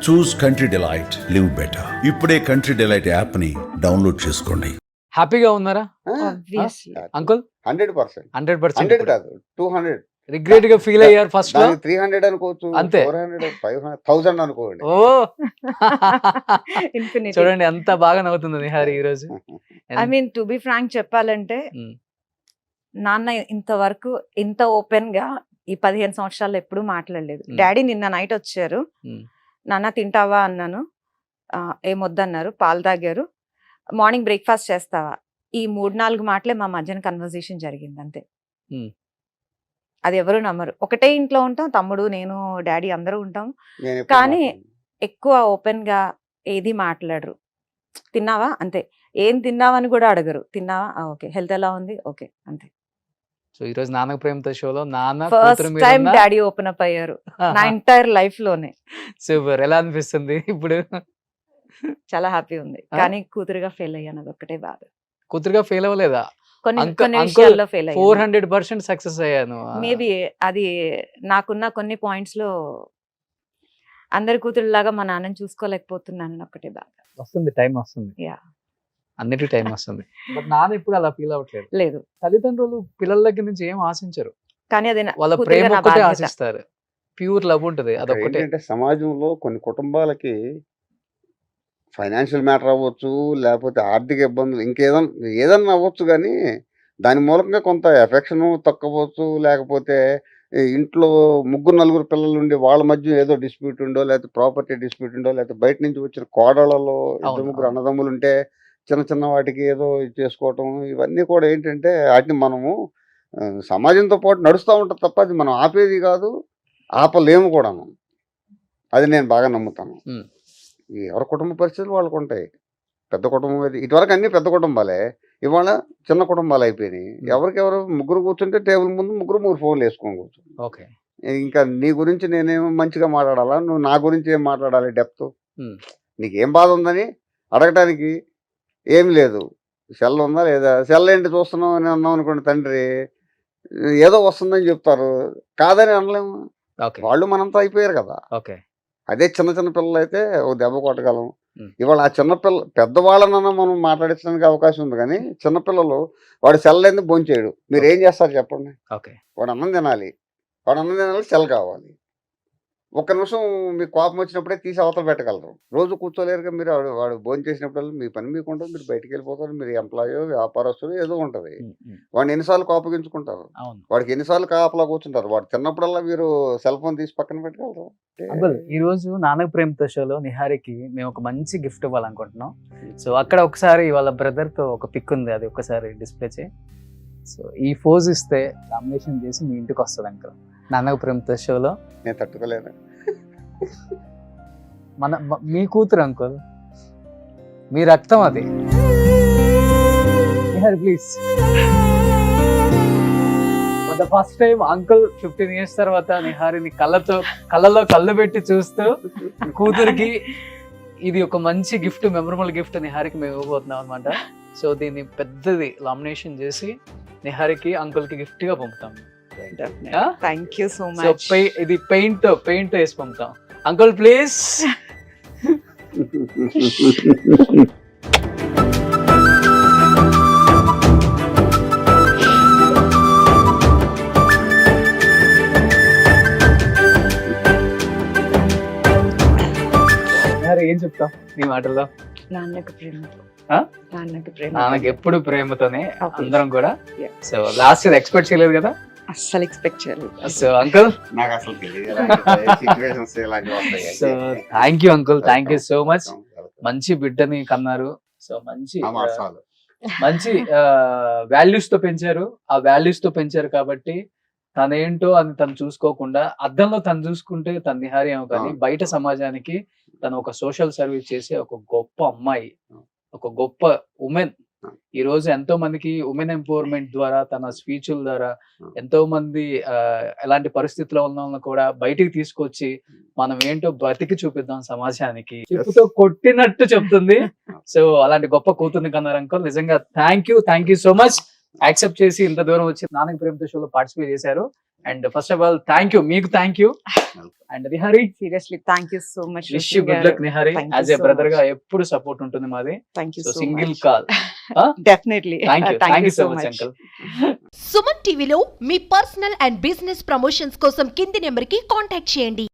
చూస్ country delight, live better. ఇప్పుడే country delight app ని download చేసుకోండి. హ్యాపీగా ఉన్నారా Obviously. అంకుల్? 100%. 100%. 100 కాదు, 200. రిగ్రెట్ గా ఫీల్ అయ్యారు ఫస్ట్ లో? దానికి 300 అనుకోవచ్చు, అంతే. 400, 500, 1000 అనుకోండి. ఓ Infinity. చూడండి ఎంత బాగా నవ్వుతుంది నిహారి ఈ రోజు. I mean, to be frank చెప్పాలంటే నాన్న ఇంతవరకు ఇంత ఓపెన్ గా ఈ 15 సంవత్సరాల్లో ఎప్పుడూ మాట్లాడలేదు. డాడీ నిన్న నైట్ వచ్చారు, నాన్న తింటావా అన్నాను, ఏమొద్దన్నారు, పాలు తాగారు, మార్నింగ్ బ్రేక్ఫాస్ట్ చేస్తావా, ఈ 3-4 మాటలే మా మధ్యన కన్వర్జేషన్ జరిగింది అంతే. అది ఎవరు నమ్మరు. ఒకటే ఇంట్లో ఉంటాం, తమ్ముడు నేను డాడీ అందరూ ఉంటాం, నేను ఎప్పుడు కానీ మాట్లాడను. ఎక్కువ ఓపెన్ గా ఏది మాట్లాడరు. తిన్నావా అంతే, ఏం తిన్నావని కూడా అడగరు. తిన్నావా ఓకే, హెల్త్ ఎలా ఉంది ఓకే అంతే. సో ఈ రోజు నాన్నకు ప్రేమతో షోలో నాన్న first time daddy open up అయ్యారు నా ఎంటైర్ లైఫ్ లోనే. సూపర్. ఎలా అనిపిస్తుంది ఇప్పుడు? చాలా హ్యాపీ ఉంది, కానీ కూతురుగా ఫెయిల్ అయ్యాను, అది ఒక్కటే బాధ. కూతురుగా ఫెయిల్ అవ్వలేదా? కొన్ని విషయాల్లో ఫెయిల్ అయ్యాను. 400% సక్సెస్ అయ్యాను. మేబీ అది నాకున్న కొన్ని పాయింట్స్ లో అందరి కూతురులాగా మా నాన్నని చూసుకోలేకపోతున్నాను, ఒక్కటే బాధ. వస్తుంది, టైం వస్తుంది, యా అన్నిటి టైం వస్తుంది. బట్ నాన్న ఇప్పుడు అలా ఫీల్ అవ్వట్లేదు. లేదు, తల్లిదండ్రులు పిల్లల దగ్గర నుంచి ఏం ఆశించరు, కానీ అది వాళ్ళ ప్రేమ ఒక్కటే ఆశిస్తారు. ప్యూర్ లవ్ ఉంటది, ఇక్కడ అదొక్కటే. ఏంటంటే సమాజంలో కొన్ని కుటుంబాలకి ఫైనాన్షియల్ మ్యాటర్ అవ్వచ్చు, లేకపోతే ఆర్థిక ఇబ్బందులు, ఏదన్నా అవ్వచ్చు, కానీ దాని మూలంగా కొంత ఎఫెక్షన్ తక్కువచ్చు, లేకపోతే ఇంట్లో 3-4 పిల్లలు ఉండి వాళ్ళ మధ్య ఏదో డిస్ప్యూట్ ఉండో, లేకపోతే ప్రాపర్టీ డిస్ప్యూట్ ఉండో, లేకపోతే బయట నుంచి వచ్చిన కోడళ్ళలో 2-3 అన్నదమ్ములు ఉంటే చిన్న చిన్న వాటికి ఏదో చేసుకోవటం, ఇవన్నీ కూడా ఏంటంటే వాటిని మనము సమాజంతో పాటు నడుస్తూ ఉంటుంది తప్ప అది మనం ఆపేది కాదు, ఆపలేము కూడాను. అది నేను బాగా నమ్ముతాను. ఎవరి కుటుంబ పరిస్థితులు వాళ్ళకు ఉంటాయి. పెద్ద కుటుంబం అది, ఇటువరకు అన్ని పెద్ద కుటుంబాలే, ఇవాళ చిన్న కుటుంబాలు అయిపోయినాయి. ఎవరికెవరు ముగ్గురు కూర్చుంటే టేబుల్ ముందు ముగ్గురు ఫోన్లు వేసుకొని కూర్చుంటారు. ఓకే, ఇంకా నీ గురించి నేనేమో మంచిగా మాట్లాడాలా, నువ్వు నా గురించి ఏం మాట్లాడాలి, డెప్త్ నీకేం బాధ ఉందని అడగటానికి ఏం లేదు. సెల్ ఉందా లేదా, సెల్ ఏంటి చూస్తున్నావు అని అన్నాం అనుకోండి, తండ్రి ఏదో వస్తుందని చెప్తారు, కాదని అనలేము. వాళ్ళు మనంతా అయిపోయారు కదా. ఓకే, అదే చిన్న చిన్న పిల్లలు అయితే ఒక దెబ్బ కొట్టగలం. ఇవాళ ఆ చిన్నపిల్ల పెద్దవాళ్ళనన్నా మనం మాట్లాడించడానికి అవకాశం ఉంది, కానీ చిన్నపిల్లలు వాడు సెల్ లేని భోంచేయడు. మీరు ఏం చేస్తారు చెప్పండి? ఓకే, వాడు అన్నం తినాలి, సెల్ కావాలి. ఒక్క నిమిషం మీకు కోపం వచ్చినప్పుడే తీసి అవతల పెట్టగలరు. రోజు కూర్చోలేరుగా మీరు. వాడు భోజనం చేసినప్పుడు మీ పని మీకు ఉంటుంది, మీరు బయటికి వెళ్ళిపోతారు, మీరు ఎంప్లాయో వ్యాపారస్తులు ఏదో ఉంటుంది. వాడిని ఎన్నిసార్లు కోపగించుకుంటారు, వాడికి ఎన్నిసార్లు కాపలా కూర్చుంటారు. వాడు తిన్నప్పుడల్లా మీరు సెల్ ఫోన్ తీసి పక్కన పెట్టగలరు. ఈ రోజు నాన్నకు ప్రేమతో షోలో నిహారికి మేము ఒక మంచి గిఫ్ట్ ఇవ్వాలనుకుంటున్నాం. సో అక్కడ ఒకసారి వాళ్ళ బ్రదర్ తో ఒక పిక్ ఉంది, అది ఒకసారి డిస్ప్లే చేయి. సో ఈ ఫోజ్ ఇస్తే లామినేషన్ చేసి మీ ఇంటికి వస్తుంది అంకుల్ నాన్నకు ప్రేమతో షోలో. నేను తట్టుకోలేను. మీ కూతురు అంకుల్, మీ రక్తం అది. Nihari please. For the first time uncle 15 years తర్వాత నిహారిని కళ్ళలో కళ్ళు పెట్టి చూస్తూ కూతురికి ఇది ఒక మంచి గిఫ్ట్, మెమరబుల్ గిఫ్ట్ నిహారికి మేము ఇవ్వబోతున్నాం అనమాట. సో దీన్ని పెద్దది లామినేషన్ చేసి నిహారికి అంకుల్ కి గిఫ్ట్ గా పంపుతాం. Thank you so much. ఇది పెయింట్ వేసి పంపుతాం. Uncle please. ఏం చెప్తాం నీ మాటల్లో? నాన్నకు ప్రేమతో, నాన్నకి ఎప్పుడు ప్రేమతోనే అందరం కూడా. సో లాస్ట్ ఇయర్ ఎక్స్పెక్ట్ చేయలేదు కదా? అస్సలు ఎక్స్పెక్ట్ చేయలేదు. సో అంకుల్ నాకు అసలు so thank you uncle, thank you so much. మంచి బిడ్డని కన్నారు. సో మంచి వాల్యూస్ తో పెంచారు. ఆ వాల్యూస్ తో పెంచారు కాబట్టి తనేంటో అని తను చూసుకోకుండా అద్దంలో తను చూసుకుంటే తన నిహారి ఏమో, కానీ బయట సమాజానికి తను ఒక సోషల్ సర్వీస్ చేసే ఒక గొప్ప అమ్మాయి, ఒక గొప్ప ఉమెన్. ఈ రోజు ఎంతో మందికి ఉమెన్ ఎంపవర్మెంట్ ద్వారా, తన స్పీచ్ల ద్వారా ఎంతో మంది ఎలాంటి పరిస్థితుల్లో ఉన్న కూడా బయటికి తీసుకొచ్చి మనం ఏంటో బతికి చూపిద్దాం సమాజానికి, చెప్పుతో కొట్టినట్టు చెప్తుంది. సో అలాంటి గొప్ప కూతుర్ని కన్నారు అంకుల్. నిజంగా thank you so much. Accept చేసి ఇంత దూరం వచ్చి నాన్నకు ప్రేమతో షోలో పార్టిసిపేట్ చేశారు. And first of all thank you, మీకు thank you. And Nihari, seriously thank you so much. Wish you good luck Nihari. Thank you as a so brother గా much. ఎప్పుడు సపోర్ట్ ఉంటుంది మాది. Thank you so so single much. Call. Definitely thank you so much uncle. Suman టీవీలో మీ personal and business promotions కోసం కింది నెంబర్కి contact చేయండి.